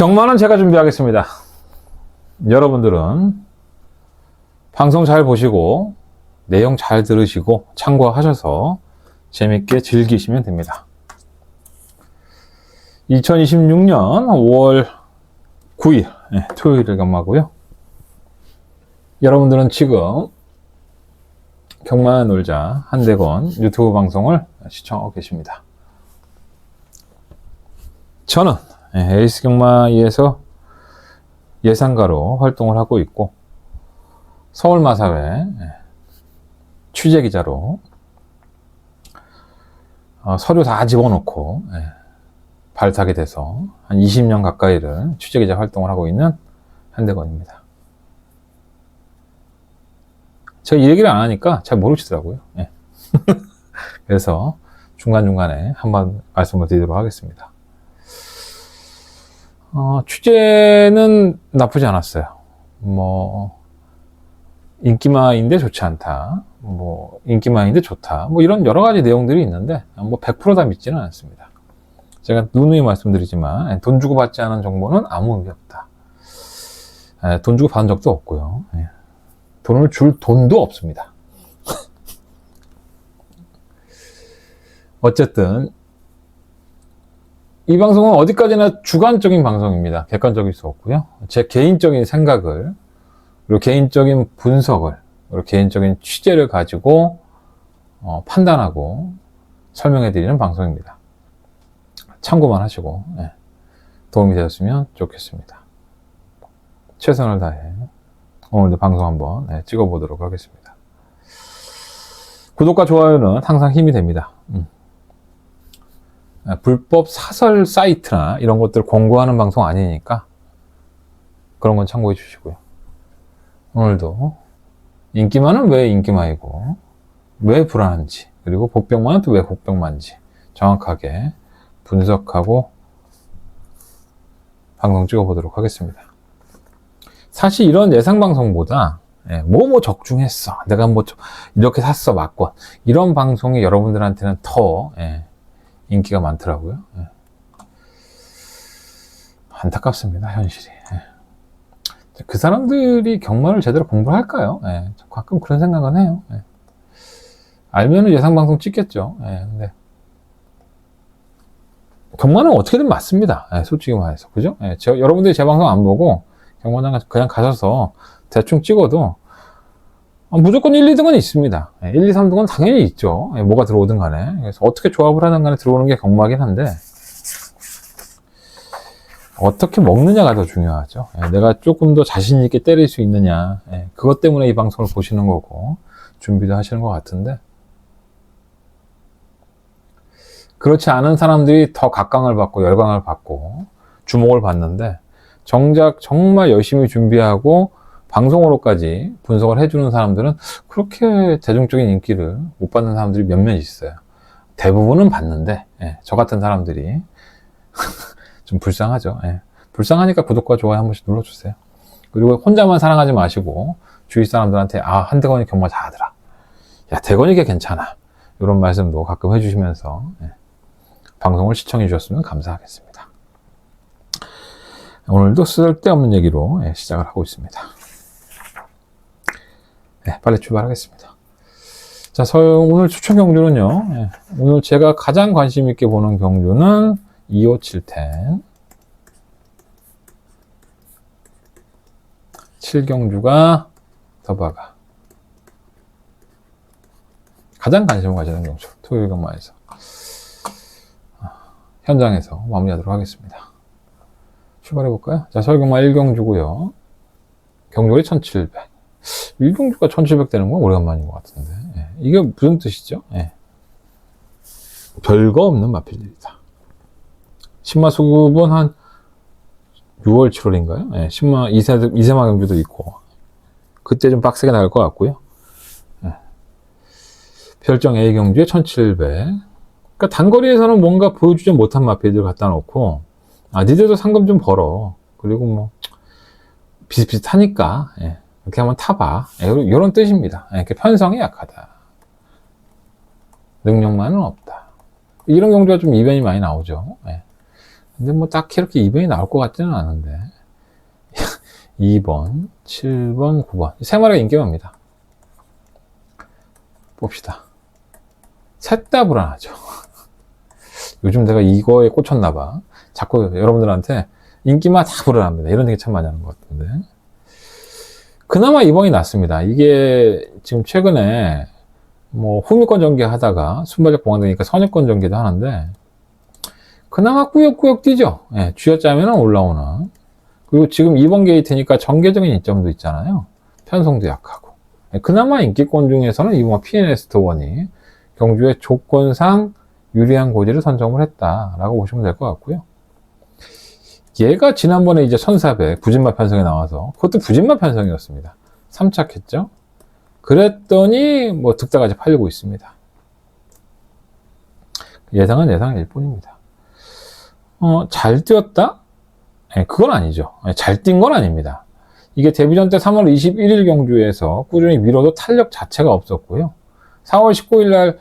경마는 제가 준비하겠습니다. 여러분들은 방송 잘 보시고 내용 잘 들으시고 참고하셔서 재밌게 즐기시면 됩니다. 2026년 5월 9일 토요일에 경마고요. 여러분들은 지금 경마 놀자 한대건 유튜브 방송을 시청하고 계십니다. 저는 에이스 경마에서 예상가로 활동을 하고 있고 서울마사회 취재기자로 서류 다 집어넣고 발탁이 돼서 한 20년 가까이를 취재기자 활동을 하고 있는 한대건입니다. 제가 이 얘기를 안 하니까 잘 모르시더라고요. 그래서 중간중간에 한번 말씀을 드리도록 하겠습니다. 취재는 나쁘지 않았어요. 인기마인데 좋지 않다. 인기마인데 좋다. 이런 여러 가지 내용들이 있는데, 100% 다 믿지는 않습니다. 제가 누누이 말씀드리지만, 돈 주고 받지 않은 정보는 아무 의미 없다. 돈 주고 받은 적도 없고요. 돈을 줄 돈도 없습니다. 어쨌든, 이 방송은 어디까지나 주관적인 방송입니다. 객관적일 수 없고요. 제 개인적인 생각을, 그리고 개인적인 분석을, 그리고 개인적인 취재를 가지고 판단하고 설명해 드리는 방송입니다. 참고만 하시고 도움이 되었으면 좋겠습니다. 최선을 다해 오늘도 방송 한번 찍어보도록 하겠습니다. 구독과 좋아요는 항상 힘이 됩니다. 불법 사설 사이트나 이런 것들 공고하는 방송 아니니까 그런 건 참고해 주시고요. 오늘도 인기마는 왜 인기마이고 왜 불안한지, 그리고 복병마는 또 왜 복병마인지 정확하게 분석하고 방송 찍어보도록 하겠습니다. 사실 이런 예상 방송보다 적중했어, 내가 이렇게 샀어 맞건, 이런 방송이 여러분들한테는 더 인기가 많더라고요. 안타깝습니다, 현실이. 그 사람들이 경마를 제대로 공부를 할까요? 가끔 그런 생각은 해요. 알면은 예상방송 찍겠죠. 근데 경마는 어떻게든 맞습니다. 솔직히 말해서. 그죠? 여러분들이 제 방송 안 보고 경마장 그냥 가셔서 대충 찍어도 무조건 1, 2등은 있습니다. 1, 2, 3등은 당연히 있죠. 뭐가 들어오든 간에. 그래서 어떻게 조합을 하든 간에 들어오는 게 경마긴 한데, 어떻게 먹느냐가 더 중요하죠. 내가 조금 더 자신 있게 때릴 수 있느냐. 그것 때문에 이 방송을 보시는 거고, 준비도 하시는 것 같은데, 그렇지 않은 사람들이 더 각광을 받고, 열광을 받고, 주목을 받는데, 정작 정말 열심히 준비하고, 방송으로까지 분석을 해주는 사람들은 그렇게 대중적인 인기를 못 받는 사람들이 몇몇 있어요. 대부분은 받는데, 저 같은 사람들이 좀 불쌍하죠. 불쌍하니까 구독과 좋아요 한 번씩 눌러주세요. 그리고 혼자만 사랑하지 마시고 주위 사람들한테 한대건이 경마 잘하더라, 야 대건이 걔 괜찮아, 이런 말씀도 가끔 해주시면서 방송을 시청해 주셨으면 감사하겠습니다. 오늘도 쓸데없는 얘기로 시작을 하고 있습니다. 빨리 출발하겠습니다. 자, 오늘 추천 경주는요, 오늘 제가 가장 관심 있게 보는 경주는 25710 7경주가 더바가 가장 관심을 가지는 경주, 토요일 경마에서 현장에서 마무리하도록 하겠습니다. 출발해 볼까요? 자, 서울경마 1경주고요. 경주가 1700. 1경주가 1700 되는 건 오래간만인 것 같은데, 이게 무슨 뜻이죠? 별거 없는 마필들이다. 신마 수급은 한 6월, 7월인가요? 신마 2세마 경주도 있고, 그때 좀 빡세게 나갈 것 같고요. 별정 A 경주에 1700. 그러니까 단거리에서는 뭔가 보여주지 못한 마필들 갖다 놓고, 니들도 상금 좀 벌어. 그리고 비슷비슷하니까, 이렇게 한번 타봐. 이런 뜻입니다. 이렇게 편성이 약하다. 능력만은 없다. 이런 경주가 좀 이변이 많이 나오죠. 근데 뭐 딱히 이렇게 2번이 나올 것 같지는 않은데. 2번, 7번, 9번. 세 마리가 인기입니다. 봅시다. 셋 다 불안하죠. 요즘 내가 이거에 꽂혔나봐. 자꾸 여러분들한테 인기만 다 불안합니다. 이런 얘기 참 많이 하는 것 같은데. 그나마 2번이 낫습니다. 이게 지금 최근에 뭐 후미권 전개 하다가 순발력 보강되니까 선유권 전개도 하는데, 그나마 꾸역꾸역 뛰죠. 예, 쥐어짜면 올라오는. 그리고 지금 2번 게이트니까 전개적인 이점도 있잖아요. 편성도 약하고. 예, 그나마 인기권 중에서는 2번 PNS1이 경주의 조건상 유리한 고지를 선점을 했다라고 보시면 될 것 같고요. 얘가 지난번에 이제 1400 부진마 편성에 나와서, 그것도 부진마 편성이었습니다. 3착했죠. 그랬더니 뭐 득다까지 팔리고 있습니다. 예상은 예상일 뿐입니다. 잘 뛰었다? 네, 그건 아니죠. 잘 뛴 건 아닙니다. 이게 데뷔전 때 3월 21일 경주에서 꾸준히 밀어도 탄력 자체가 없었고요. 4월 19일 날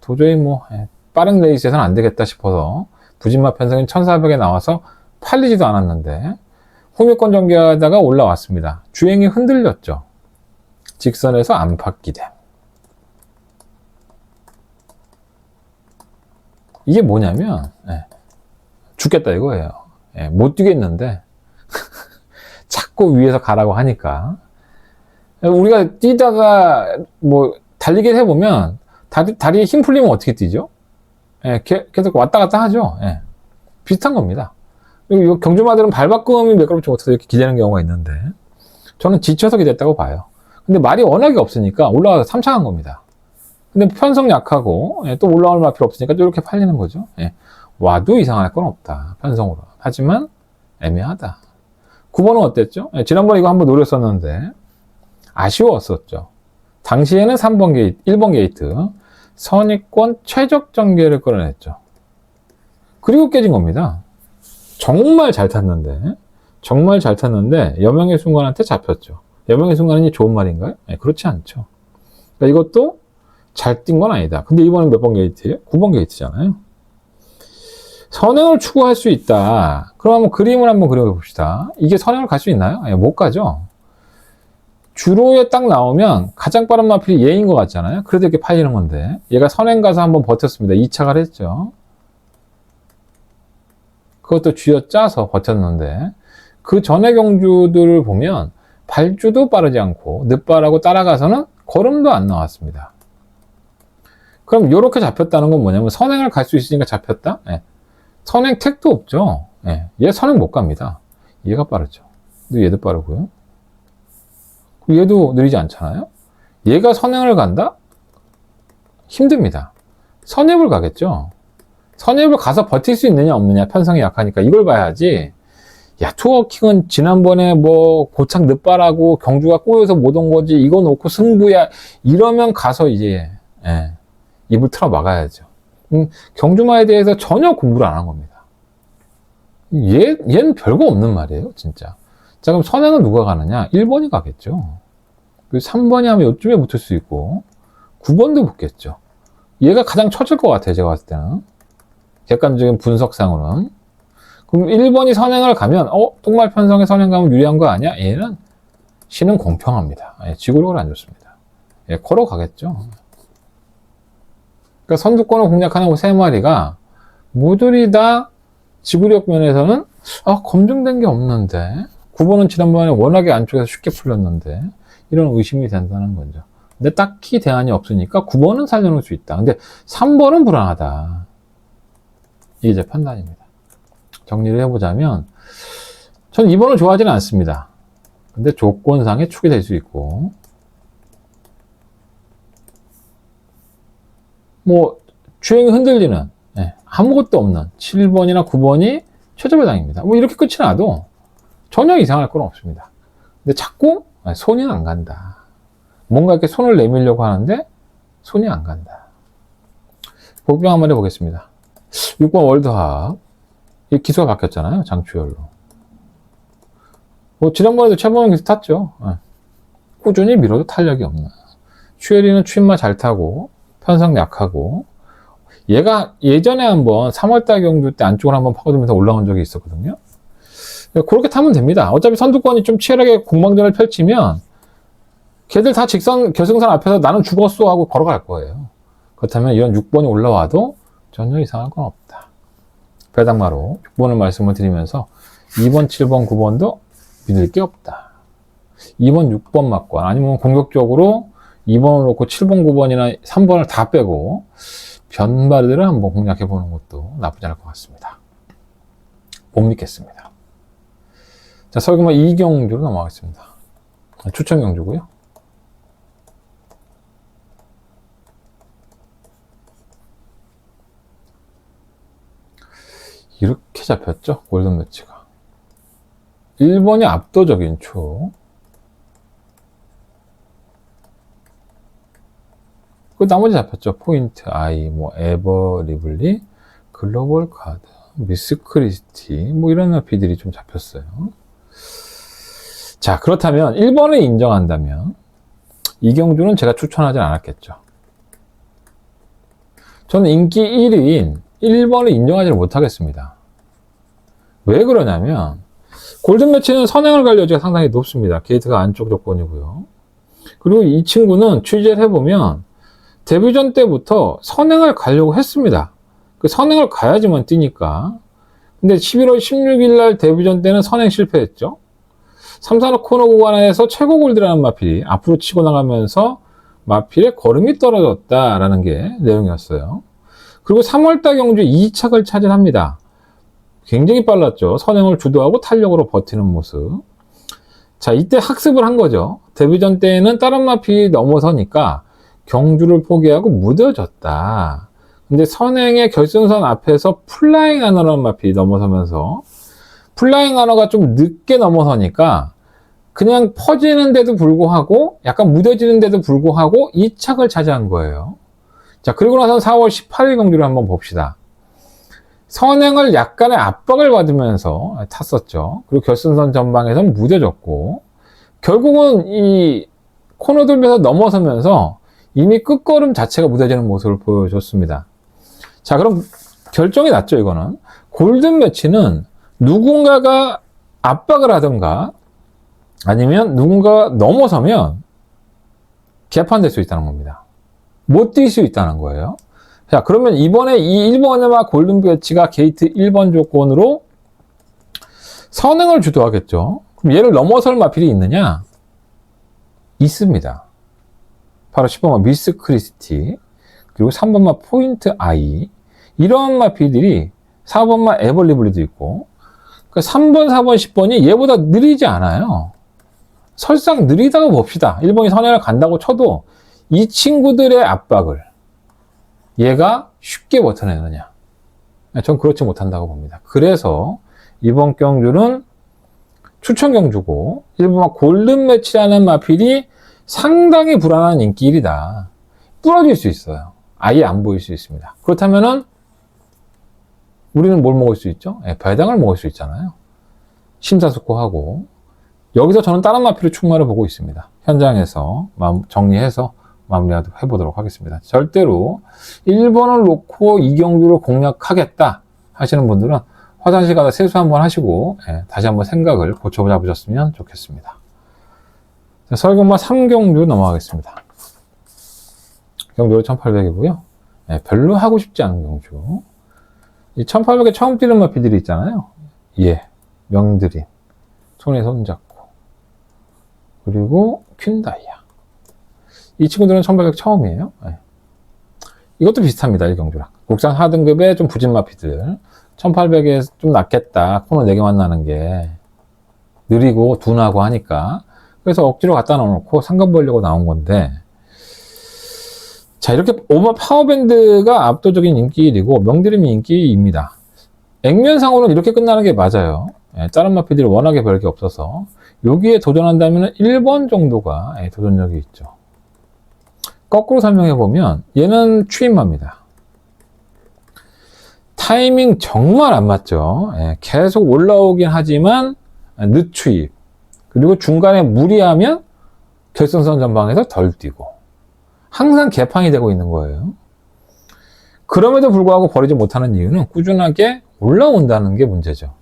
도저히 뭐 빠른 레이스에서는 안 되겠다 싶어서 부진마 편성인 1400에 나와서 팔리지도 않았는데, 후미권 전개하다가 올라왔습니다. 주행이 흔들렸죠. 직선에서 안팎기대. 이게 뭐냐면 죽겠다 이거예요. 못 뛰겠는데 자꾸 위에서 가라고 하니까, 우리가 뛰다가 뭐 달리기 해보면 다리에 힘 풀리면 어떻게 뛰죠? 계속 왔다 갔다 하죠. 비슷한 겁니다. 그리고 경주마들은 발바꿈이 매끄럽지 못해서 이렇게 기대는 경우가 있는데, 저는 지쳐서 기댔다고 봐요. 근데 말이 워낙에 없으니까 올라가서 3차한 겁니다. 근데 편성 약하고 또 올라올 말 필요 없으니까 이렇게 팔리는 거죠. 와도 이상할 건 없다, 편성으로. 하지만 애매하다. 9번은 어땠죠? 지난번에 이거 한번 노렸었는데 아쉬웠었죠. 당시에는 3번 게이트, 1번 게이트 선입권 최적 전개를 끌어냈죠. 그리고 깨진 겁니다. 정말 잘 탔는데 여명의 순간한테 잡혔죠. 여명의 순간이 좋은 말인가요? 그렇지 않죠. 그러니까 이것도 잘 뛴 건 아니다. 근데 이번엔 몇 번 게이트예요? 9번 게이트잖아요. 선행을 추구할 수 있다. 그럼 한번 그림을 한번 그려봅시다. 이게 선행을 갈 수 있나요? 못 가죠. 주로에 딱 나오면 가장 빠른 마필이 얘인 것 같잖아요. 그래도 이렇게 팔리는 건데, 얘가 선행 가서 한번 버텼습니다. 2차를 했죠. 그것도 쥐어짜서 버텼는데, 그 전의 경주들을 보면 발주도 빠르지 않고 늦발하고 따라가서는 걸음도 안 나왔습니다. 그럼 이렇게 잡혔다는 건 뭐냐면, 선행을 갈 수 있으니까 잡혔다? 선행 택도 없죠. 얘 선행 못 갑니다. 얘가 빠르죠. 근데 얘도 빠르고요. 얘도 느리지 않잖아요. 얘가 선행을 간다? 힘듭니다. 선입을 가겠죠. 선입을 가서 버틸 수 있느냐 없느냐, 편성이 약하니까 이걸 봐야지. 야, 투어킹은 지난번에 뭐 고착 늦발하고 경주가 꼬여서 못 온 거지, 이거 놓고 승부야, 이러면 가서 이제 입을 틀어 막아야죠. 경주마에 대해서 전혀 공부를 안 한 겁니다. 얘는 별거 없는 말이에요, 진짜. 자, 그럼 선행은 누가 가느냐? 1번이 가겠죠. 그리고 3번이 하면 이쯤에 붙을 수 있고, 9번도 붙겠죠. 얘가 가장 처질 것 같아요, 제가 봤을 때는. 객관적인 분석상으로는. 그럼 1번이 선행을 가면, 똥말 편성에 선행 가면 유리한 거 아니야? 얘는 신은 공평합니다. 지구력을 안 좋습니다. 걸어가겠죠. 그러니까 선두권을 공략하는 세 마리가 모조리 다 지구력 면에서는 검증된 게 없는데, 9번은 지난번에 워낙에 안쪽에서 쉽게 풀렸는데, 이런 의심이 된다는 거죠. 근데 딱히 대안이 없으니까 9번은 살려놓을 수 있다. 근데 3번은 불안하다. 이게 제 판단입니다. 정리를 해보자면, 전 2번을 좋아하지는 않습니다. 근데 조건상의 축이 될 수 있고, 뭐 주행이 흔들리는 아무것도 없는 7번이나 9번이 최저배당입니다. 뭐 이렇게 끝이 나도 전혀 이상할 건 없습니다. 근데 자꾸 손이 안 간다. 뭔가 이렇게 손을 내밀려고 하는데 손이 안 간다. 복병 한번 해보겠습니다. 6번 월드합. 이 기수가 바뀌었잖아요, 장추열로. 뭐 지난번에도 최범원 기수 탔죠. 꾸준히 밀어도 탄력이 없는. 추열이는 추임마 잘 타고 편성 약하고, 얘가 예전에 한번 3월달 경주 때 안쪽으로 한번 파고들면서 올라온 적이 있었거든요. 그렇게 타면 됩니다. 어차피 선두권이 좀 치열하게 공방전을 펼치면 걔들 다 직선 결승선 앞에서 나는 죽었어 하고 걸어갈 거예요. 그렇다면 이런 6번이 올라와도 전혀 이상할 건 없다. 배당마로 6번을 말씀을 드리면서 2번, 7번, 9번도 믿을 게 없다. 2번, 6번 막권 아니면 공격적으로 2번을 놓고 7번, 9번이나 3번을 다 빼고 변바르들을 한번 공략해 보는 것도 나쁘지 않을 것 같습니다. 못 믿겠습니다. 자, 설금화 2경주로 넘어가겠습니다. 추천 경주고요. 이렇게 잡혔죠? 골든 매치가. 1번이 압도적인 축. 그 나머지 잡혔죠. 포인트 I, 뭐 에버 리블리, 글로벌 카드, 미스 크리스티, 뭐 이런 마피들이 좀 잡혔어요. 자, 그렇다면 1번을 인정한다면 이 경주는 제가 추천하진 않았겠죠. 저는 인기 1위인 1번을 인정하지 못하겠습니다. 왜 그러냐면 골든 매치는 선행을 갈 여지가 상당히 높습니다. 게이트가 안쪽 조건이고요. 그리고 이 친구는 취재를 해보면 데뷔전 때부터 선행을 가려고 했습니다. 그 선행을 가야지만 뛰니까. 근데 11월 16일 날 데뷔전 때는 선행 실패했죠. 345 코너 구간에서 최고 골드라는 마필이 앞으로 치고 나가면서 마필의 걸음이 떨어졌다라는 게 내용이었어요. 그리고 3월달 경주 2착을 차지합니다. 굉장히 빨랐죠. 선행을 주도하고 탄력으로 버티는 모습. 자, 이때 학습을 한 거죠. 데뷔전 때에는 다른 마필이 넘어서니까 경주를 포기하고 무뎌졌다. 근데 선행의 결승선 앞에서 플라잉 아너라는 마필이 넘어서면서 플라잉 아너가 좀 늦게 넘어서니까 그냥 퍼지는데도 불구하고 약간 무뎌지는데도 불구하고 2착을 차지한 거예요. 자, 그리고 나서 4월 18일 경주를 한번 봅시다. 선행을 약간의 압박을 받으면서 탔었죠. 그리고 결승선 전방에서는 무뎌졌고 결국은 이 코너 돌면서 넘어서면서 이미 끝걸음 자체가 무뎌지는 모습을 보여줬습니다. 자, 그럼 결정이 났죠. 이거는 골든 매치는 누군가가 압박을 하든가 아니면 누군가 넘어서면 개판될 수 있다는 겁니다. 못 뛸 수 있다는 거예요. 자, 그러면 이번에 이 1번의 골든 매치가 게이트 1번 조건으로 선행을 주도하겠죠. 그럼 얘를 넘어설 마필이 있느냐? 있습니다. 바로 10번마 미스 크리스티, 그리고 3번마 포인트 I, 이런 마필들이 4번마 에버리블리도 있고, 그러니까 3번, 4번, 10번이 얘보다 느리지 않아요. 설상 느리다고 봅시다. 1번이 선행을 간다고 쳐도 이 친구들의 압박을 얘가 쉽게 버텨내느냐? 전 그렇지 못한다고 봅니다. 그래서 이번 경주는 추천 경주고 1번마 골든 매치라는 마필이 상당히 불안한 인기 1위다. 부러질 수 있어요. 아예 안 보일 수 있습니다. 그렇다면은 우리는 뭘 먹을 수 있죠? 배당을 먹을 수 있잖아요. 심사숙고하고 여기서 저는 다른 마필의 충마를 보고 있습니다. 현장에서 정리해서 마무리해보도록 하겠습니다. 절대로 1번을 놓고 이 경주를 공략하겠다 하시는 분들은 화장실 가서 세수 한번 하시고 다시 한번 생각을 고쳐잡으셨으면 좋겠습니다. 자, 설금화 3경주 넘어가겠습니다. 경주로 1800이고요. 별로 하고 싶지 않은 경주. 이 1800에 처음 뛰는 마피들이 있잖아요. 명드림, 손에 손잡고, 그리고 퀸다이아. 이 친구들은 1800 처음이에요. 이것도 비슷합니다. 이 경주랑. 국산 하등급의 좀 부진 마피들. 1800에 좀 낫겠다. 코너 4개만 나는 게 느리고 둔하고 하니까. 그래서 억지로 갖다 놓고 상금 벌려고 나온 건데, 자, 이렇게 오버 파워밴드가 압도적인 인기 1위고 명드림이 인기 2입니다. 액면상으로는 이렇게 끝나는 게 맞아요. 다른 마피들이 워낙에 별게 없어서 여기에 도전한다면 1번 정도가 도전력이 있죠. 거꾸로 설명해 보면 얘는 추임마입니다. 타이밍 정말 안 맞죠. 계속 올라오긴 하지만 늦추입, 그리고 중간에 무리하면 결승선 전방에서 덜 뛰고 항상 개판이 되고 있는 거예요. 그럼에도 불구하고 버리지 못하는 이유는 꾸준하게 올라온다는 게 문제죠.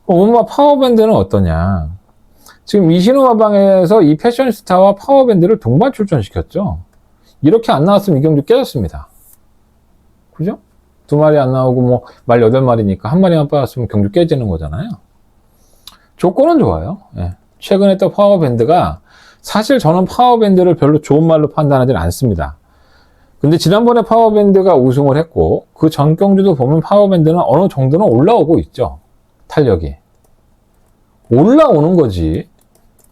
오마 파워밴드는 어떠냐? 지금 이신우 마방에서 이 패셔니스타와 파워밴드를 동반 출전시켰죠. 이렇게 안 나왔으면 이 경주 깨졌습니다. 그죠? 두 마리 안 나오고 뭐 말 8마리니까 한 마리만 빠졌으면 경주 깨지는 거잖아요. 조건은 좋아요. 예. 최근에 또 파워밴드가 사실 저는 파워밴드를 별로 좋은 말로 판단하지는 않습니다. 근데 지난번에 파워밴드가 우승을 했고 그 전 경주도 보면 파워밴드는 어느 정도는 올라오고 있죠. 탄력이. 올라오는 거지.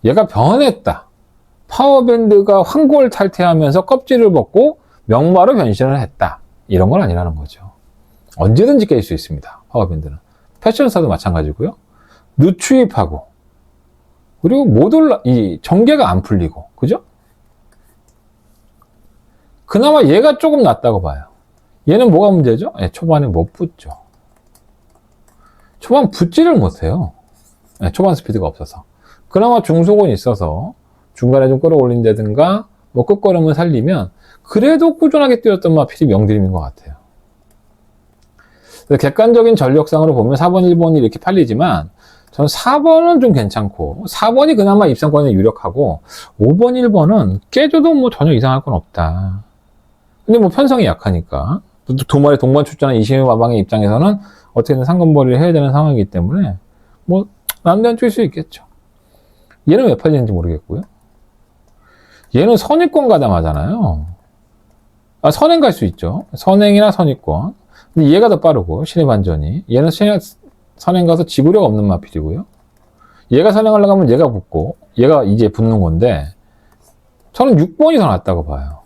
얘가 변했다. 파워밴드가 황골 탈퇴하면서 껍질을 벗고 명마로 변신을 했다. 이런 건 아니라는 거죠. 언제든지 깰 수 있습니다. 파워밴드는. 패션사도 마찬가지고요. 누추입하고 그리고 못 올라, 이 전개가 안 풀리고, 그죠? 그나마 얘가 조금 낫다고 봐요. 얘는 뭐가 문제죠? 예, 초반에 못 붙죠. 초반 붙지를 못해요. 예, 초반 스피드가 없어서. 그나마 중속은 있어서 중간에 좀 끌어올린다든가 뭐 끝걸음을 살리면 그래도 꾸준하게 뛰었던 마필이 명드림인 것 같아요. 객관적인 전력상으로 보면 4번, 1번이 이렇게 팔리지만 저는 4번은 좀 괜찮고 4번이 그나마 입상권에 유력하고 5번, 1번은 깨져도 뭐 전혀 이상할 건 없다. 근데 뭐 편성이 약하니까 두 마리 동반 출전한 이신우 마방의 입장에서는 어떻게든 상금벌이를 해야 되는 상황이기 때문에 뭐 남대한 뛸 수 있겠죠. 얘는 왜 팔리는지 모르겠고요. 얘는 선입권 가담하잖아요. 아, 선행 갈 수 있죠. 선행이나 선입권. 근데 얘가 더 빠르고 신의 반전이. 얘는 선행 가서 지구력 없는 마필이고요. 얘가 선행하려고 하면 얘가 붙고 얘가 이제 붙는 건데 저는 6번이 더 낫다고 봐요.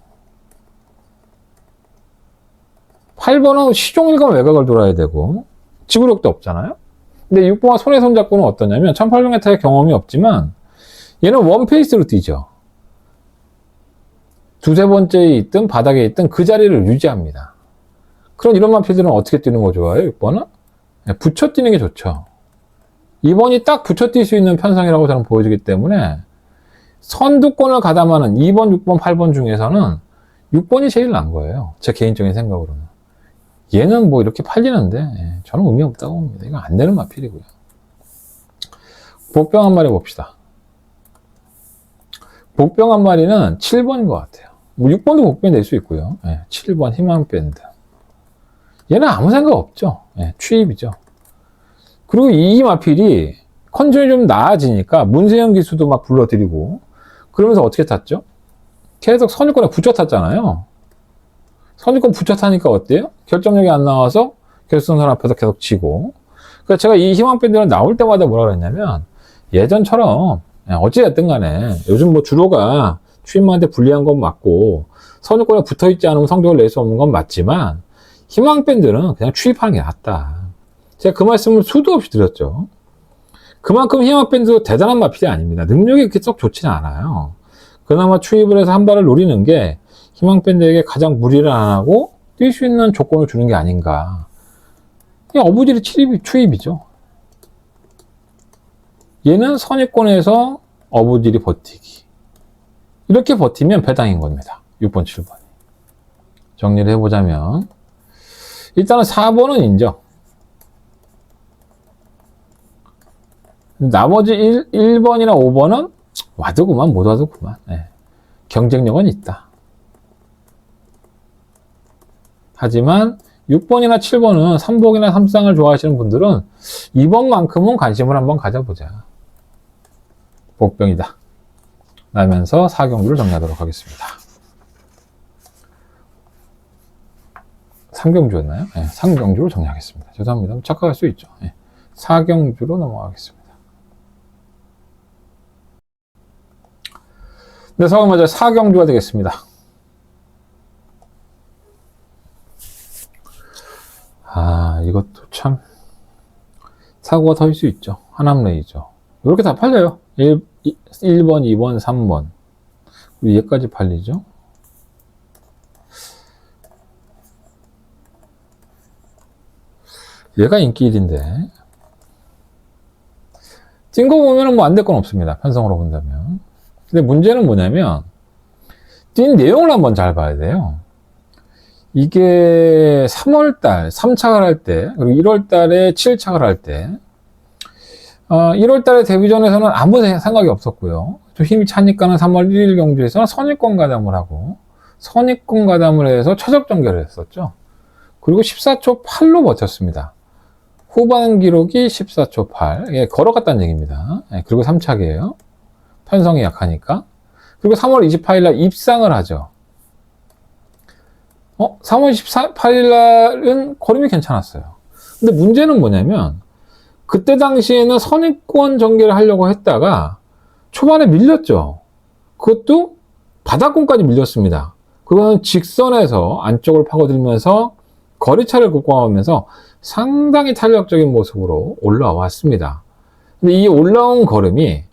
8번은 시종일관 외곽을 돌아야 되고 지구력도 없잖아요. 근데 6번과 손에 손잡고는 어떠냐면 1800m의 경험이 없지만 얘는 원페이스로 뛰죠. 두세 번째에 있든 바닥에 있든 그 자리를 유지합니다. 그런 이런 마필들은 어떻게 뛰는 거 좋아해요? 6번은? 붙여 뛰는 게 좋죠. 2번이 딱 붙여 뛸 수 있는 편성이라고 저는 보여주기 때문에 선두권을 가담하는 2번, 6번, 8번 중에서는 6번이 제일 나은 거예요. 제 개인적인 생각으로는. 얘는 뭐 이렇게 팔리는데 저는 의미 없다고 봅니다. 이거 안 되는 마필이고요. 복병 한 마리 봅시다. 복병 한 마리는 7번인 것 같아요. 뭐 6번도 복병이 될 수 있고요. 7번 희망밴드. 얘는 아무 생각 없죠. 추입이죠. 그리고 이 마필이 컨디션이 좀 나아지니까 문세영 기수도 막 불러들이고 그러면서 어떻게 탔죠? 계속 선입권에 붙여 탔잖아요. 선입권 붙여 타니까 어때요? 결정력이 안 나와서 결승선 앞에서 계속 지고. 그러니까 제가 이 희망밴드는 나올 때마다 뭐라 그랬냐면 예전처럼 어찌됐든 간에 요즘 뭐 주로가 추임만한테 불리한 건 맞고 선입권에 붙어있지 않으면 성적을 낼 수 없는 건 맞지만 희망밴드는 그냥 추입하는 게 낫다. 제가 그 말씀을 수도 없이 드렸죠. 그만큼 희망밴드도 대단한 마필이 아닙니다. 능력이 그렇게 썩 좋지는 않아요. 그나마 추입을 해서 한 발을 노리는 게 희망밴드에게 가장 무리를 안 하고 뛸 수 있는 조건을 주는 게 아닌가. 그냥 어부질이 추입이죠. 얘는 선입권에서 어부질이 버티기. 이렇게 버티면 배당인 겁니다. 6번, 7번이. 정리를 해보자면 일단은 4번은 인정. 나머지 1번이나 5번은 와도 그만 못 와도 그만. 경쟁력은 있다. 하지만 6번이나 7번은 3복이나 3쌍을 좋아하시는 분들은 2번만큼은 관심을 한번 가져보자. 복병이다. 라면서 4경주를 정리하도록 하겠습니다. 3경주였나요? 3경주를 정리하겠습니다. 죄송합니다. 착각할 수 있죠. 4경주로 넘어가겠습니다. 네, 서울 맞아 4경주가 되겠습니다. 이것도 참 사고가 터질 수 있죠. 하남레이죠. 이렇게 다 팔려요. 1번, 2번, 3번. 그리고 얘까지 팔리죠. 얘가 인기 1인데 찐 거 보면은 뭐 안 될 건 없습니다. 편성으로 본다면. 근데 문제는 뭐냐면 뛴 내용을 한번 잘 봐야 돼요. 이게 3월달 3착을 할 때, 그리고 1월달에 7착을 할 때, 1월달에 데뷔전에서는 아무 생각이 없었고요. 좀 힘이 차니까는 3월 1일 경주에서는 선입권 가담을 하고, 선입권 가담을 해서 최적 전개를 했었죠. 그리고 14초 8로 버텼습니다. 후반 기록이 14초 8. 예, 걸어갔다는 얘기입니다. 예, 그리고 3착이에요. 편성이 약하니까. 그리고 3월 28일 날 입상을 하죠. 3월 28일 날은 걸음이 괜찮았어요. 근데 문제는 뭐냐면, 그때 당시에는 선입권 전개를 하려고 했다가 초반에 밀렸죠. 그것도 바닥권까지 밀렸습니다. 그거는 직선에서 안쪽을 파고들면서 거리차를 극복하면서 상당히 탄력적인 모습으로 올라왔습니다. 근데 이 올라온 걸음이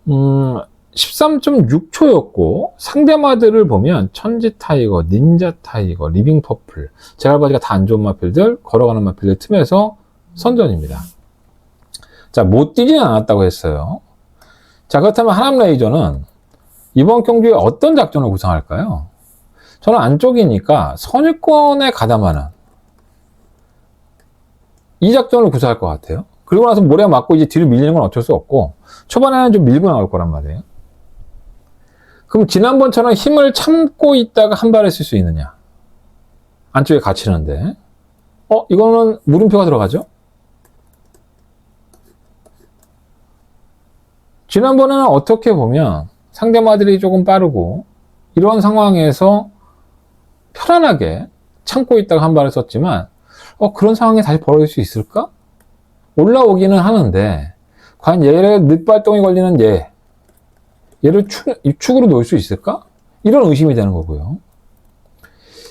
13.6초였고 상대마들을 보면 천지 타이거, 닌자 타이거, 리빙 퍼플, 제갈바지가 다 안 좋은 마필들, 걸어가는 마필들 틈에서 선전입니다. 자, 못 뛰지는 않았다고 했어요. 자, 그렇다면 하남 레이저는 이번 경주에 어떤 작전을 구상할까요? 저는 안쪽이니까 선입권에 가담하는 이 작전을 구사할 것 같아요. 그리고 나서 모래가 맞고 이제 뒤로 밀리는 건 어쩔 수 없고 초반에는 좀 밀고 나올 거란 말이에요. 그럼 지난번처럼 힘을 참고 있다가 한 발에 쓸 수 있느냐? 안쪽에 갇히는데 이거는 물음표가 들어가죠? 지난번에는 어떻게 보면 상대마들이 조금 빠르고 이런 상황에서 편안하게 참고 있다가 한 발을 썼지만 그런 상황이 다시 벌어질 수 있을까? 올라오기는 하는데 과연 얘를 늦발동이 걸리는 얘를 축으로 놓을 수 있을까? 이런 의심이 되는 거고요.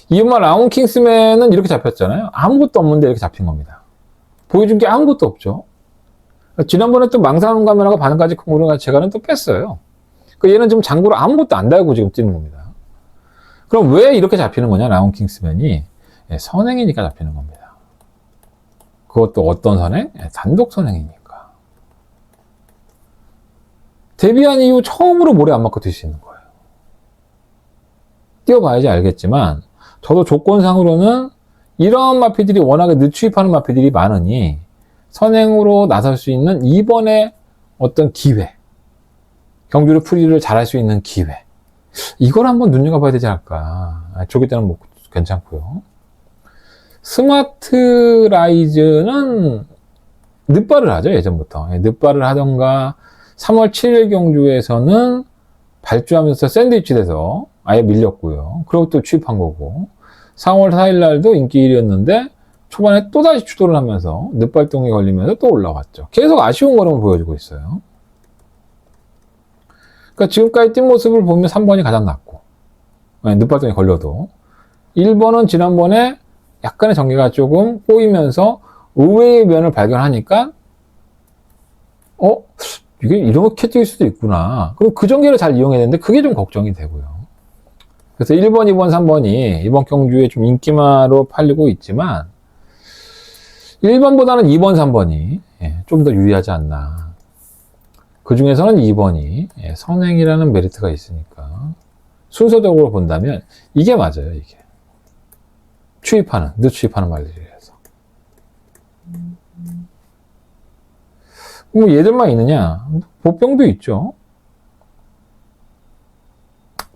이음마 라운킹스맨은 이렇게 잡혔잖아요. 아무것도 없는데 이렇게 잡힌 겁니다. 보여준 게 아무것도 없죠. 지난번에 또 망사는 카메라가 반응까지 큰 거를 제가는 또 뺐어요. 얘는 지금 장구로 아무것도 안 달고 지금 뛰는 겁니다. 그럼 왜 이렇게 잡히는 거냐, 라운킹스맨이? 선행이니까 잡히는 겁니다. 그것도 어떤 선행? 단독 선행이니까. 데뷔한 이후 처음으로 모래 안 맞고 뛸 수 있는 거예요. 뛰어봐야지 알겠지만, 저도 조건상으로는 이런 마피들이 워낙에 늦추입하는 마피들이 많으니, 선행으로 나설 수 있는 이번에 어떤 기회, 경주를 풀이를 잘할 수 있는 기회, 이걸 한번 눈여겨봐야 되지 않을까. 조기 때는 뭐 괜찮고요. 스마트 라이즈는 늦발을 하죠, 예전부터. 늦발을 하던가 3월 7일 경주에서는 발주하면서 샌드위치 돼서 아예 밀렸고요. 그리고 또 취입한 거고 4월 4일 날도 인기 1위였는데 초반에 또다시 추돌을 하면서 늦발동이 걸리면서 또 올라왔죠. 계속 아쉬운 걸음을 보여주고 있어요. 그러니까 지금까지 뛴 모습을 보면 3번이 가장 낫고 늦발동이 걸려도 1번은 지난번에 약간의 전개가 조금 꼬이면서 의외의 면을 발견하니까 이게 이렇게 뛸 수도 있구나. 그럼 그 전개를 잘 이용해야 되는데 그게 좀 걱정이 되고요. 그래서 1번, 2번, 3번이 이번 경주에 좀 인기마로 팔리고 있지만 1번보다는 2번, 3번이 좀 더 유리하지 않나. 그 중에서는 2번이 선행이라는 메리트가 있으니까 순서적으로 본다면 이게 맞아요. 이게 늦추입하는 말들이라서. 뭐 얘들만 있느냐? 보병도 있죠.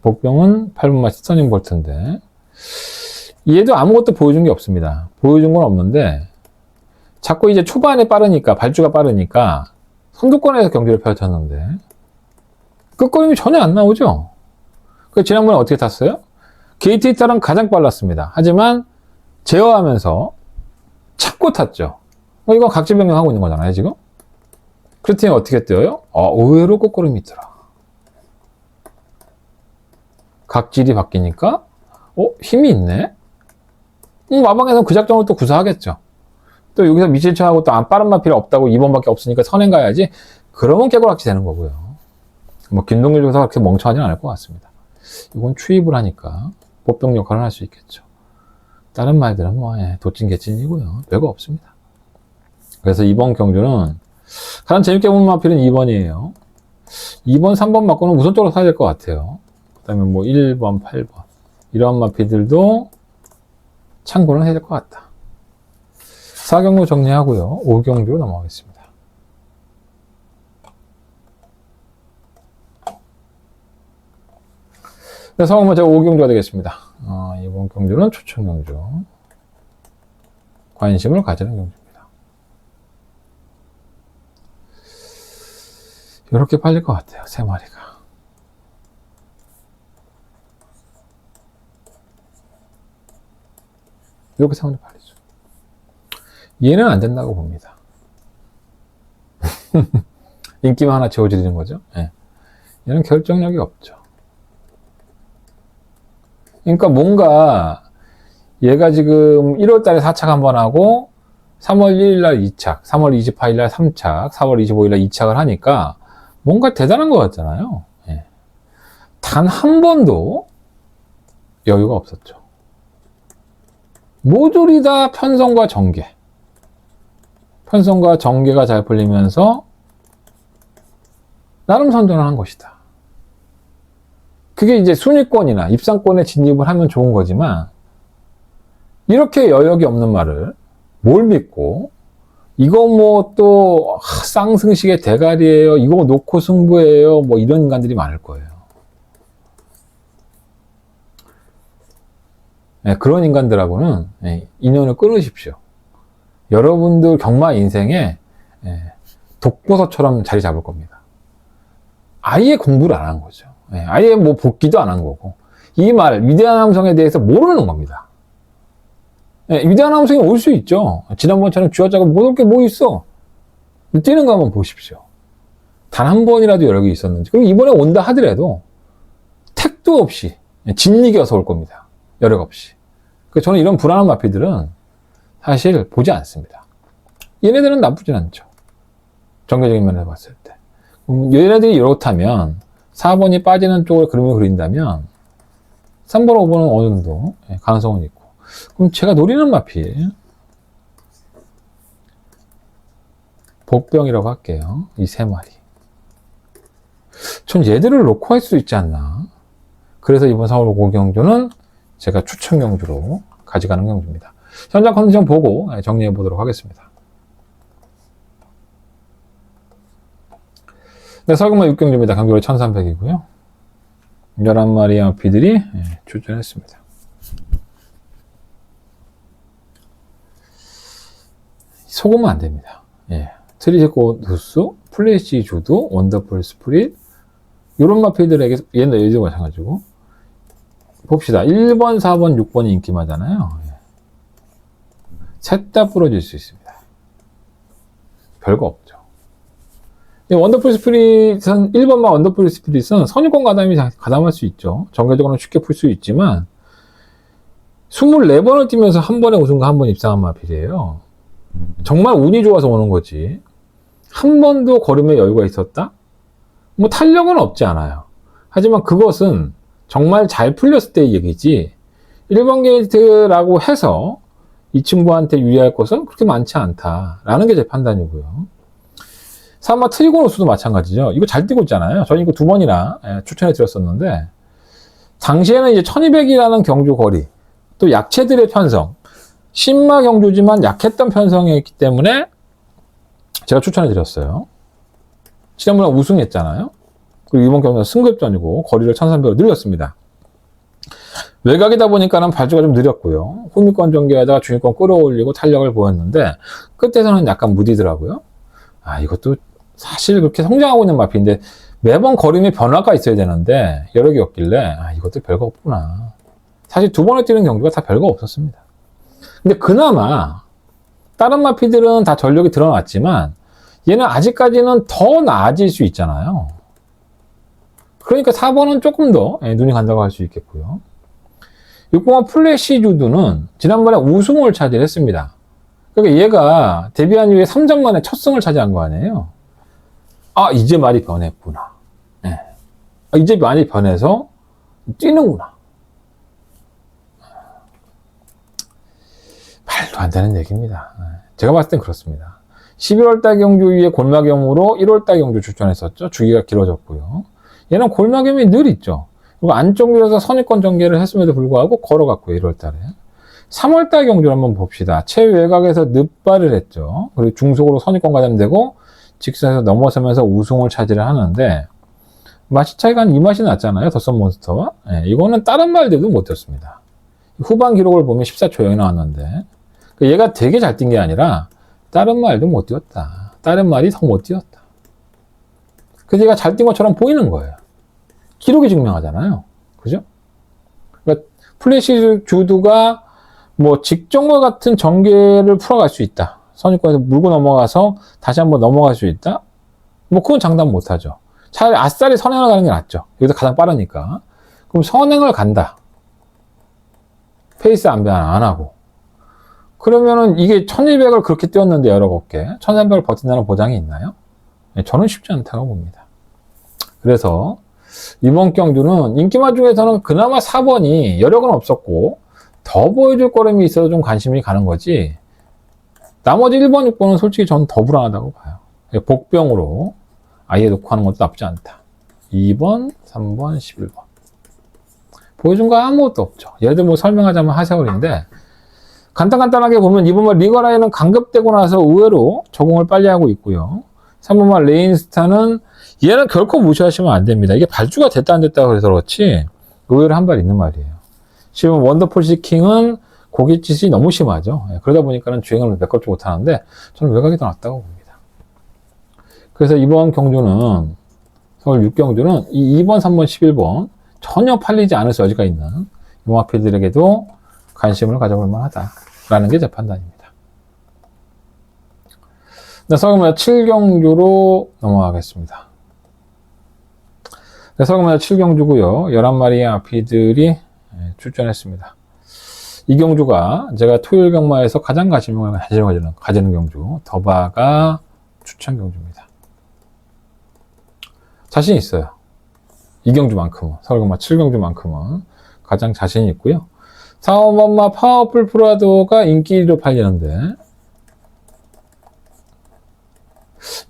보병은 8분만 스터닝 볼트인데 얘도 아무것도 보여준 게 없습니다. 보여준 건 없는데 자꾸 이제 초반에 빠르니까 발주가 빠르니까 선두권에서 경기를 펼쳤는데 끝걸음이 전혀 안 나오죠. 지난번에 어떻게 탔어요? 게이트 히터랑 가장 빨랐습니다. 하지만 제어하면서 참고 탔죠. 이건 각지 변경하고 있는 거잖아요, 지금. 그렇더니 어떻게 뛰어요? 의외로 끝걸음이 있더라. 각질이 바뀌니까 힘이 있네. 마방에서는 그 작전을 또 구사하겠죠. 또 여기서 미칠차하고 또 안 빠른 마필이 없다고 2번밖에 없으니까 선행 가야지. 그러면 깨고락지 되는 거고요. 뭐 김동길 조사가 그렇게 멍청하지는 않을 것 같습니다. 이건 추입을 하니까 보병 역할을 할 수 있겠죠. 다른 말들은 뭐 도찐개찐이고요. 별거 없습니다. 그래서 이번 경주는 가장 재밌게 보는 마필은 2번이에요. 2번, 3번 맞고는 우선적으로 사야 될 것 같아요. 그 다음에 뭐 1번, 8번 이런 마필들도 참고는 해야 될 것 같다. 4경주 정리하고요. 5경주로 넘어가겠습니다. 그래서 먼저 5경주가 되겠습니다. 이번 경주는 초청경주. 관심을 가지는 경주입니다. 이렇게 팔릴 것 같아요. 3마리가. 이렇게 3마리 팔리죠. 얘는 안 된다고 봅니다. 인기만 하나 채워지는 거죠. 예. 얘는 결정력이 없죠. 그러니까 뭔가 얘가 지금 1월 달에 4착 한번 하고 3월 1일 날 2착, 3월 28일 날 3착, 4월 25일 날 2착을 하니까 뭔가 대단한 것 같잖아요. 예. 단 한 번도 여유가 없었죠. 모조리 다 편성과 전개. 편성과 전개가 잘 풀리면서 나름 선전을 한 것이다. 그게 이제 순위권이나 입상권에 진입을 하면 좋은 거지만 이렇게 여력이 없는 말을 뭘 믿고 이거 뭐 또 쌍승식의 대가리예요. 이거 놓고 승부예요. 뭐 이런 인간들이 많을 거예요. 네, 그런 인간들하고는 인연을 끊으십시오. 여러분들 경마 인생에 독보서처럼 자리 잡을 겁니다. 아예 공부를 안 한 거죠. 아예 뭐 복기도 안 한 거고 이 말 위대한 함성에 대해서 모르는 겁니다. 위대한 함성이 올 수 있죠. 지난번처럼 쥐어짜고 못 올 게 뭐 있어. 뛰는 거 한번 보십시오. 단 한 번이라도 여력이 있었는지. 그리고 이번에 온다 하더라도 택도 없이 진리겨서 올 겁니다. 여력 없이. 저는 이런 불안한 마피들은 사실 보지 않습니다. 얘네들은 나쁘진 않죠. 정교적인 면에서 봤을 때. 얘네들이 이렇다면 4번이 빠지는 쪽으로 그림을 그린다면 3번, 5번은 어느 정도 가능성은 있고. 그럼 제가 노리는 마피 복병이라고 할게요. 이 3마리. 전 얘들을 놓고 할 수 있지 않나. 그래서 이번 4월 5 경주는 제가 추천 경주로 가져가는 경주입니다. 현장 컨디션 보고 정리해 보도록 하겠습니다. 네, 설금만 6경주입니다. 간격이 1300이고요. 11마리의 마피들이 출전했습니다. 속으면 안 됩니다. 트리시코 누수, 플래시 주도, 원더풀 스프릿, 이런 마피들에게 얘는 예전 마찬가지고 봅시다. 1번, 4번, 6번이 인기마잖아요. 셋 다 부러질 수 있습니다. 별거 없죠. 원더풀 스피릿은 1번만 원더풀 스피릿은 선유권 가담할 수 있죠. 정교적으로는 쉽게 풀 수 있지만 24번을 뛰면서 한 번에 우승과 한 번 입상한 마필이에요. 정말 운이 좋아서 오는 거지. 한 번도 걸음에 여유가 있었다? 뭐 탄력은 없지 않아요. 하지만 그것은 정말 잘 풀렸을 때의 얘기지 1번 게이트라고 해서 이 친구한테 유리할 것은 그렇게 많지 않다라는 게 제 판단이고요. 3번 트리고노스도 마찬가지죠. 이거 잘 뛰고 있잖아요. 저는 이거 2번이나 추천해 드렸었는데 당시에는 이제 1200이라는 경주 거리 또 약체들의 편성 신마 경주지만 약했던 편성이었기 때문에 제가 추천해 드렸어요. 지난번에 우승했잖아요. 그리고 이번 경주는 승급전이고 거리를 1300으로 늘렸습니다. 외곽이다 보니까는 발주가 좀 느렸고요. 후미권 전개하다가 중위권 끌어올리고 탄력을 보였는데 끝에서는 약간 무디더라고요. 이것도 사실 그렇게 성장하고 있는 마피인데 매번 걸음에 변화가 있어야 되는데 여력이 없길래 이것도 별거 없구나. 사실 2번에 뛰는 경주가 다 별거 없었습니다. 근데 그나마 다른 마피들은 다 전력이 드러났지만 얘는 아직까지는 더 나아질 수 있잖아요. 그러니까 4번은 조금 더 눈이 간다고 할 수 있겠고요. 6번은 플래시 주드는 지난번에 우승을 차지했습니다. 그러니까 얘가 데뷔한 이후에 3전 만에 첫 승을 차지한 거 아니에요. 이제 많이 변했구나. 이제 많이 변해서 뛰는구나. 말도 안 되는 얘기입니다. 제가 봤을 땐 그렇습니다. 11월달 경주 위에 골마겸으로 1월달 경주 출전했었죠. 주기가 길어졌고요. 얘는 골마겸이 늘 있죠. 그리고 안쪽 밀어서 선입권 전개를 했음에도 불구하고 걸어갔고요. 1월달에. 3월달 경주를 한번 봅시다. 최외곽에서 늪발을 했죠. 그리고 중속으로 선입권 가담되고 직선에서 넘어서면서 우승을 차지를 하는데 맛이 차이가 한 이 맛이 났잖아요. 더선 몬스터와. 예, 이거는 다른 말들도 못 뛰었습니다. 후반 기록을 보면 14초 여기 나왔는데 얘가 되게 잘 뛴 게 아니라 다른 말도 못 뛰었다. 다른 말이 더 못 뛰었다. 그래서 얘가 잘 뛴 것처럼 보이는 거예요. 기록이 증명하잖아요. 그죠? 그러니까 플래시 주드가 뭐 직전과 같은 전개를 풀어갈 수 있다. 선입권에서 물고 넘어가서 다시 한번 넘어갈 수 있다. 뭐 그건 장담 못하죠. 차라리 아싸리 선행을 가는 게 낫죠. 여기서 가장 빠르니까. 그럼 선행을 간다. 페이스 안 하고. 그러면은 이게 1200을 그렇게 뛰었는데 19개, 1300을 버틴다는 보장이 있나요? 네, 저는 쉽지 않다고 봅니다. 그래서 이번 경주는 인기마 중에서는 그나마 4번이 여력은 없었고 더 보여줄 거름이 있어서 좀 관심이 가는 거지 나머지 1번, 6번은 솔직히 저는 더 불안하다고 봐요. 복병으로 아예 놓고 하는 것도 나쁘지 않다. 2번, 3번, 11번 보여준 거 아무것도 없죠. 예를 들어 뭐 설명하자면 하세월인데 간단하게 보면 이번 리거라인은 강급되고 나서 의외로 적응을 빨리 하고 있고요. 3번만 레인스타는 얘는 결코 무시하시면 안 됩니다. 이게 발주가 됐다 안 됐다 그래서 그렇지 의외로 한 발 있는 말이에요. 지금 원더풀 시킹은 고깃짓이 너무 심하죠. 그러다 보니까는 주행을 메꿔지 못하는데 저는 외곽이 더 낫다고 봅니다. 그래서 이번 경주는 서울 6경주는 이 2번, 3번, 11번 전혀 팔리지 않을 수 여지가 있는 용화필들에게도 관심을 가져볼 만하다라는 게 제 판단입니다. 네, 서울마다 7경주로 넘어가겠습니다. 네, 서울마다 7경주고요. 11마리의 아피들이 출전했습니다. 이 경주가 제가 토요일 경마에서 가장 관심을 가지는 경주, 더바가 추천 경주입니다. 자신 있어요. 이 경주만큼은, 서울경마 7경주만큼은 가장 자신이 있고요. 4번마 파워풀 프라도가 인기로 팔리는데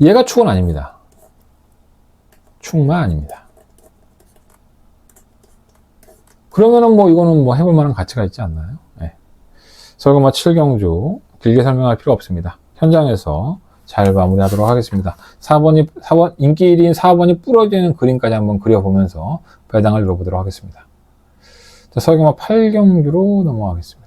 얘가 축은 아닙니다. 축만 아닙니다. 그러면은 뭐 이거는 뭐 해볼 만한 가치가 있지 않나요? 네. 서울경마 7경주 길게 설명할 필요 없습니다. 현장에서 잘 마무리하도록 하겠습니다. 4번 인기 1위인 4번이 부러지는 그림까지 한번 그려보면서 배당을 읽어보도록 하겠습니다. 자, 서울경마 8경주로 넘어가겠습니다.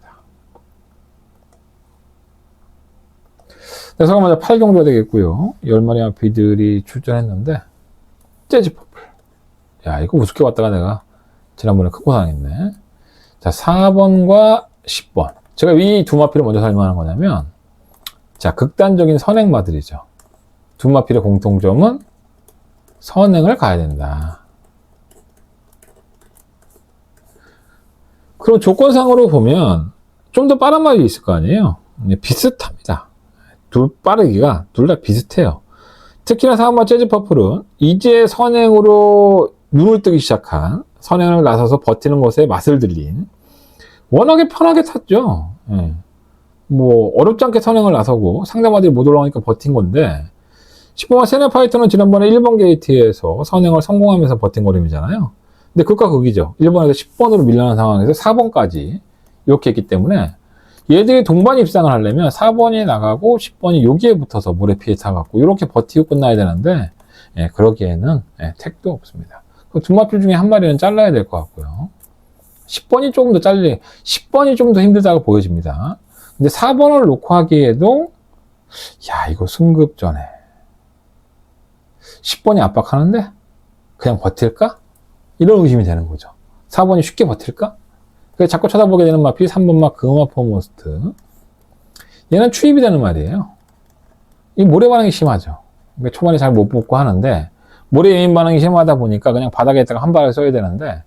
네, 서울경마 8경주가 되겠고요. 10마리 아피들이 출전했는데 재즈 퍼플. 야, 이거 우습게 왔다가 내가 지난번에 크고 당했네. 자, 4번과 10번. 제가 이 두 마피를 먼저 설명하는 거냐면, 자, 극단적인 선행마들이죠. 두 마필의 공통점은 선행을 가야 된다. 그럼 조건상으로 보면 좀 더 빠른 말이 있을 거 아니에요? 비슷합니다. 빠르기가 둘 다 비슷해요. 특히나 4번마 재즈 퍼플은 이제 선행으로 눈을 뜨기 시작한 선행을 나서서 버티는 것에 맛을 들린 워낙에 편하게 탔죠. 예. 뭐 어렵지 않게 선행을 나서고 상대마들이 못 올라오니까 버틴 건데 10번마 세네파이터는 지난번에 1번 게이트에서 선행을 성공하면서 버틴 거림이잖아요. 근데 극과 극이죠. 1번에서 10번으로 밀려난 상황에서 4번까지 이렇게 했기 때문에 얘들이 동반 입상을 하려면 4번이 나가고 10번이 여기에 붙어서 모래 피해 타갖고 이렇게 버티고 끝나야 되는데 그러기에는 택도 없습니다. 두 마필 중에 한 마리는 잘라야 될 것 같고요. 10번이 조금 더 10번이 좀 더 힘들다고 보여집니다. 근데 4번을 놓고 하기에도 야 이거 승급전에 10번이 압박하는데 그냥 버틸까? 이런 의심이 되는 거죠. 4번이 쉽게 버틸까? 그래서 자꾸 쳐다보게 되는 마필 3번마 금화포모스트. 얘는 추입이 되는 말이에요. 이 모래 반응이 심하죠. 그러니까 초반에 잘 못 붙고 하는데 모래 예민 반응이 심하다 보니까 그냥 바닥에다가 한 발을 써야 되는데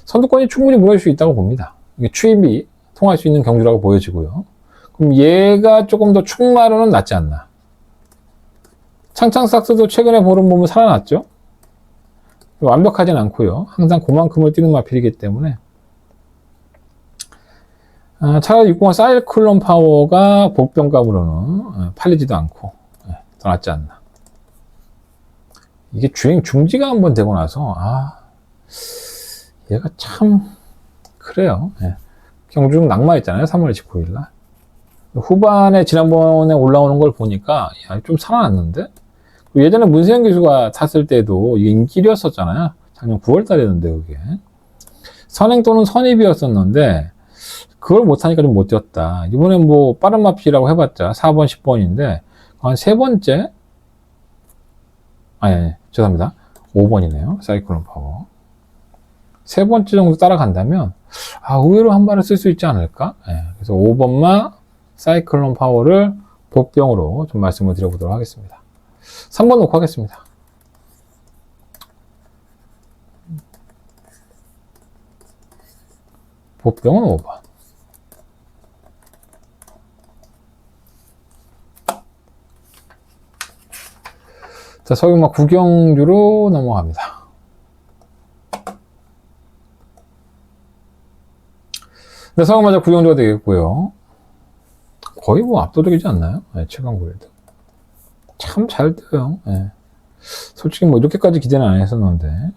선두권이 충분히 무너질 수 있다고 봅니다. 이게 추입이 통할 수 있는 경주라고 보여지고요. 그럼 얘가 조금 더 축마로는 낫지 않나. 창창삭스도 최근에 보름 보면 살아났죠. 완벽하진 않고요. 항상 그만큼을 뛰는 마필이기 때문에 차라리 6번마 사이클론 파워가 복병값으로는 팔리지도 않고 더 낫지 않나. 이게 주행 중지가 한번 되고 나서 얘가 참 그래요. 경주 낙마했잖아요. 3월 29일 날. 후반에 지난번에 올라오는 걸 보니까 야, 좀 살아났는데? 예전에 문세영 교수가 탔을 때도 이게 인기리였었잖아요. 작년 9월 달이었는데 그게. 선행 또는 선입이었었는데 그걸 못하니까 좀 못 뛰었다. 이번엔 뭐 빠른 마피라고 해봤자 4번, 10번인데 한 세 번째 아니, 죄송합니다. 5번이네요. 사이클론 파워. 세 번째 정도 따라간다면 의외로 한 발을 쓸 수 있지 않을까? 그래서 5번마 사이클론 파워를 복병으로 좀 말씀을 드려보도록 하겠습니다. 3번 놓고 하겠습니다. 복병은 5번. 자, 석유막 구경주로 넘어갑니다. 네, 석유마저 구경주가 되겠고요. 거의 뭐 압도적이지 않나요? 네, 최강 골드. 참 잘 뛰어요. 네. 솔직히 뭐 이렇게까지 기대는 안 했었는데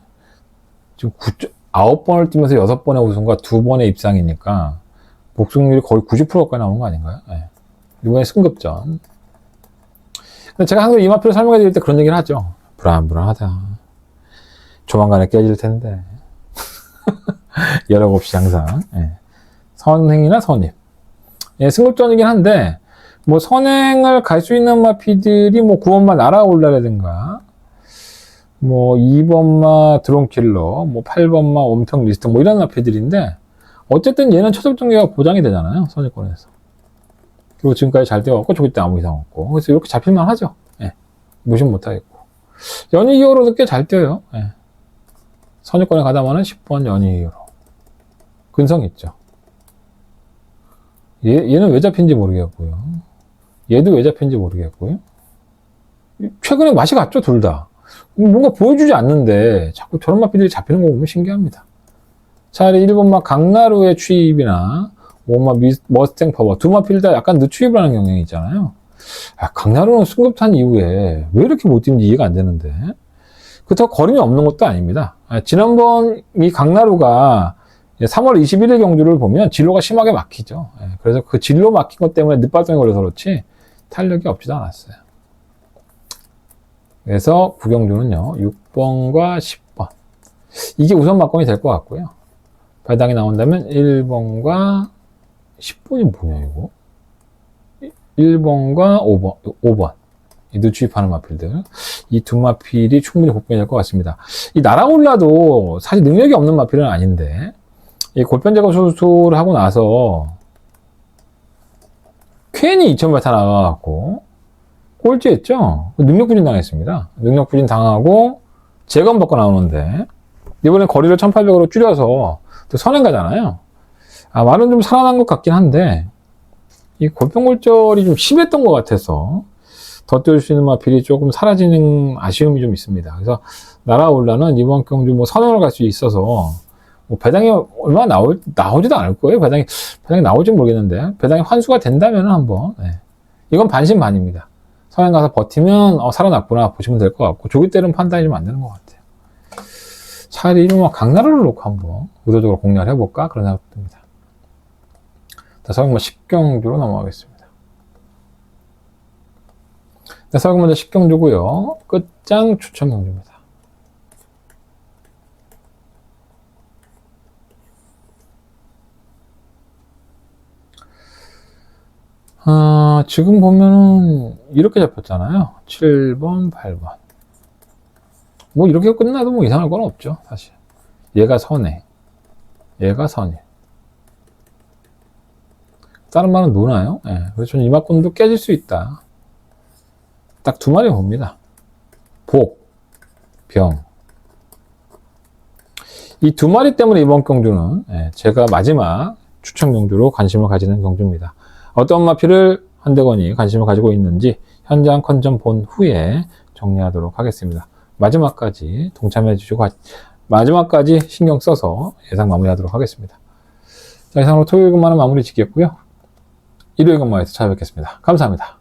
지금 9번을 뛰면서 6번의 우승과 2번의 입상이니까 복승률이 거의 90%가까이 나오는 거 아닌가요? 네. 이번에 승급전. 근데 제가 항상 이 마표를 설명해 드릴 때 그런 얘기를 하죠. 불안불안하다. 조만간에 깨질 텐데. 여력 없이 항상. 예. 선행이나 선입. 예, 승급전이긴 한데, 뭐 선행을 갈 수 있는 마피들이 뭐 9번마 날아올라라든가, 뭐 2번마 드론킬러, 뭐 8번마 엄청 리스트, 뭐 이런 마피들인데, 어쨌든 얘는 최적 정계가 보장이 되잖아요. 선입권에서. 그리고 지금까지 잘 되어갖고 저기 때 아무 이상 없고 그래서 이렇게 잡힐만 하죠. 예. 무시 못하겠고 연이 이후로도 꽤 잘 뛰어요. 예. 선유권에 가다마는 10번 연이 이후로 근성 있죠. 얘는 왜 잡힌지 모르겠고요. 얘도 왜 잡힌지 모르겠고요. 최근에 맛이 갔죠. 둘 다. 뭔가 보여주지 않는데 자꾸 저런 마피들이 잡히는 거 보면 신기합니다. 차라리 1번마 강나루의 추입이나 5번마 머스탱 파워 두 마필 다 약간 늦추입을 하는 경향이 있잖아요. 강나루는 승급탄 이후에 왜 이렇게 못 뛰는지 이해가 안 되는데 그렇다고 거림이 없는 것도 아닙니다. 지난번 이 강나루가 3월 21일 경주를 보면 진로가 심하게 막히죠. 그래서 그 진로 막힌 것 때문에 늦발성이 걸려서 그렇지 탄력이 없지도 않았어요. 그래서 구경주는요 6번과 10번 이게 우선 막공이 될 것 같고요. 발당이 나온다면 1번과 10번이 뭐냐 이거 1번과 5번 이 늦추입하는 마필들 이 두 마필이 충분히 복병이 될 것 같습니다. 이 날아올라도 사실 능력이 없는 마필은 아닌데 이 골편 제거 수술을 하고 나서 괜히 2000m 나가갖고 꼴찌했죠. 능력 부진 당했습니다. 능력 부진 당하고 재검 받고 나오는데 이번에 거리를 1800으로 줄여서 또 선행 가잖아요. 말은 좀 살아난 것 같긴 한데 이 골평골절이 좀 심했던 것 같아서 더 뛸 수 있는 마필이 조금 사라지는 아쉬움이 좀 있습니다. 그래서 날아올라는 이번 경주 뭐 선행을 갈 수 있어서 뭐 배당이 얼마나 나오지도 않을 거예요. 배당이 나올지 모르겠는데 배당이 환수가 된다면 한번 이건 반신반입니다. 선행 가서 버티면 살아났구나 보시면 될 것 같고 조기 때는 판단이 좀 안 되는 것 같아요. 차라리 이런 강나루를 놓고 한번 의도적으로 공략을 해볼까 그런 생각도 듭니다. 서울공마 10경주로 넘어가겠습니다. 서울공마 10경주고요. 끝장 추천 경주입니다. 지금 보면은 이렇게 잡혔잖아요. 7번, 8번. 뭐 이렇게 끝나도 뭐 이상할 건 없죠, 사실. 얘가 선행, 얘가 선임. 다른 말은 노나요? 그래서 저는 이마권도 깨질 수 있다. 딱 두 마리 봅니다. 복, 병. 이 두 마리 때문에 이번 경주는 제가 마지막 추천 경주로 관심을 가지는 경주입니다. 어떤 마피를 한대건이 관심을 가지고 있는지 현장 컨전 본 후에 정리하도록 하겠습니다. 마지막까지 동참해 주시고 마지막까지 신경 써서 예상 마무리하도록 하겠습니다. 자, 이상으로 토요일 근무는 마무리 짓겠고요. 일요일 근무에서 찾아뵙겠습니다. 감사합니다.